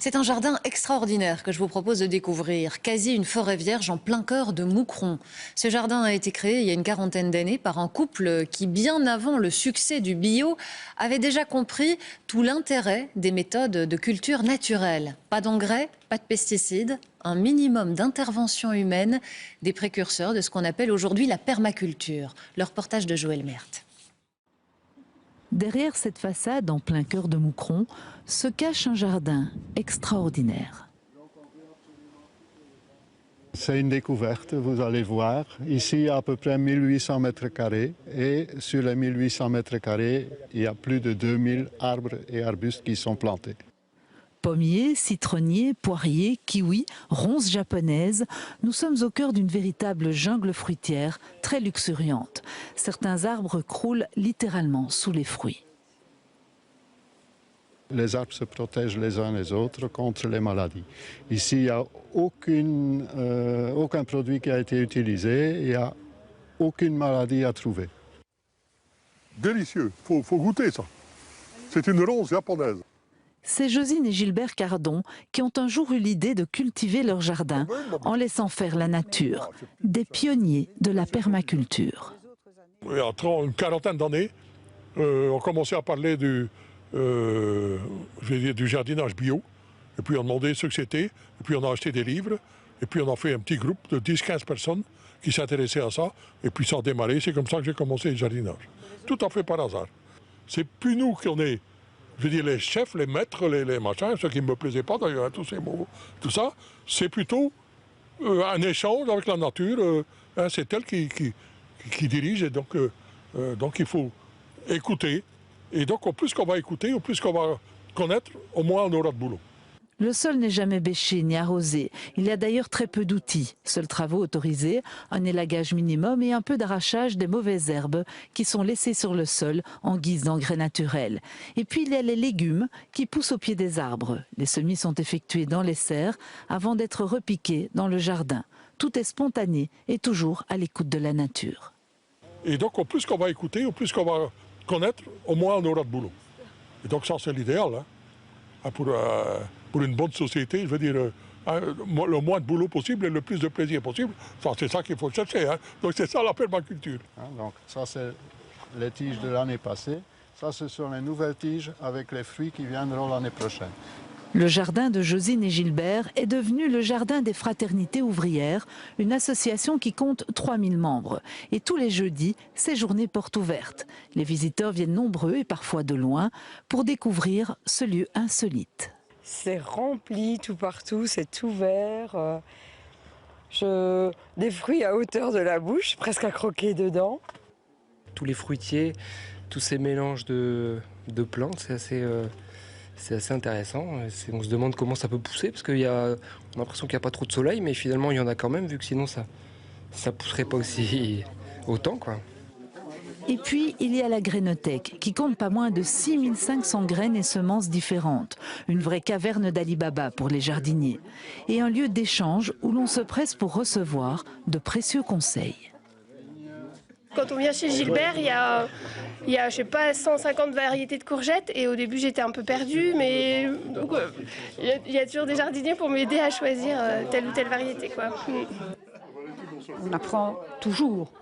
C'est un jardin extraordinaire que je vous propose de découvrir, quasi une forêt vierge en plein cœur de Moucron. Ce jardin a été créé il y a une quarantaine d'années par un couple qui, bien avant le succès du bio, avait déjà compris tout l'intérêt des méthodes de culture naturelle. Pas d'engrais, pas de pesticides, un minimum d'intervention humaine, des précurseurs de ce qu'on appelle aujourd'hui la permaculture. Le reportage de Joël Merthe. Derrière cette façade, en plein cœur de Moucron, se cache un jardin extraordinaire. C'est une découverte, vous allez voir. Ici, il y a à peu près 1800 mètres carrés et sur les 1800 mètres carrés, il y a plus de 2000 arbres et arbustes qui sont plantés. Pommiers, citronniers, poiriers, kiwis, ronces japonaises, nous sommes au cœur d'une véritable jungle fruitière très luxuriante. Certains arbres croulent littéralement sous les fruits. Les arbres se protègent les uns les autres contre les maladies. Ici, il n'y a aucun produit qui a été utilisé, il n'y a aucune maladie à trouver. Délicieux, faut goûter ça. C'est une ronce japonaise. C'est Josine et Gilbert Cardon qui ont un jour eu l'idée de cultiver leur jardin en laissant faire la nature. Des pionniers de la permaculture. Il y a une quarantaine d'années, on commençait à parler du jardinage bio. Et puis on demandait ce que c'était. Et puis on a acheté des livres. Et puis on a fait un petit groupe de 10-15 personnes qui s'intéressaient à ça. Et puis ça a démarré. C'est comme ça que j'ai commencé le jardinage. Tout à fait par hasard. C'est plus nous qu'on est, les chefs, les maîtres, les machins, ce qui ne me plaisait pas d'ailleurs, tous ces mots, tout ça. C'est plutôt un échange avec la nature. C'est elle qui dirige. Et donc il faut écouter. Et donc, au plus qu'on va écouter, au plus qu'on va connaître, au moins on aura de boulot. Le sol n'est jamais bêché ni arrosé. Il y a d'ailleurs très peu d'outils. Seuls travaux autorisés, un élagage minimum et un peu d'arrachage des mauvaises herbes qui sont laissées sur le sol en guise d'engrais naturel. Et puis il y a les légumes qui poussent au pied des arbres. Les semis sont effectués dans les serres avant d'être repiqués dans le jardin. Tout est spontané et toujours à l'écoute de la nature. Et donc, au plus qu'on va écouter, au plus qu'on va connaître, au moins on aura de boulot. Et donc ça, c'est l'idéal pour une bonne société. Je veux dire, le moins de boulot possible et le plus de plaisir possible. C'est ça qu'il faut chercher. Donc c'est ça la permaculture. Donc ça, c'est les tiges de l'année passée. Ça, ce sont les nouvelles tiges avec les fruits qui viendront l'année prochaine. Le jardin de Josine et Gilbert est devenu le jardin des fraternités ouvrières, une association qui compte 3000 membres. Et tous les jeudis, ces journées portes ouvertes. Les visiteurs viennent nombreux et parfois de loin pour découvrir ce lieu insolite. C'est rempli tout partout, c'est tout vert. Des fruits à hauteur de la bouche, presque à croquer dedans. Tous les fruitiers, tous ces mélanges de plantes, c'est assez intéressant. On se demande comment ça peut pousser, parce qu'on a l'impression qu'il n'y a pas trop de soleil, mais finalement il y en a quand même, vu que sinon ça ne pousserait pas aussi autant, quoi. Et puis, il y a la grainothèque, qui compte pas moins de 6500 graines et semences différentes. Une vraie caverne d'Ali Baba pour les jardiniers. Et un lieu d'échange où l'on se presse pour recevoir de précieux conseils. Quand on vient chez Gilbert, il y a je sais pas, 150 variétés de courgettes. Et au début, j'étais un peu perdue, mais il y a toujours des jardiniers pour m'aider à choisir telle ou telle variété, quoi. On apprend toujours,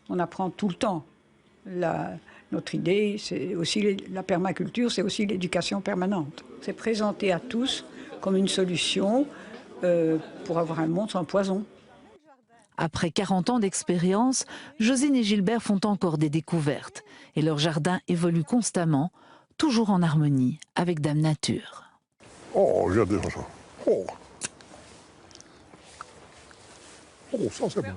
on apprend tout le temps. Notre idée, c'est aussi la permaculture, c'est aussi l'éducation permanente. C'est présenté à tous comme une solution pour avoir un monde sans poison. Après 40 ans d'expérience, Josine et Gilbert font encore des découvertes. Et leur jardin évolue constamment, toujours en harmonie avec Dame Nature. Oh, j'adore ça. Oh, ça c'est bon.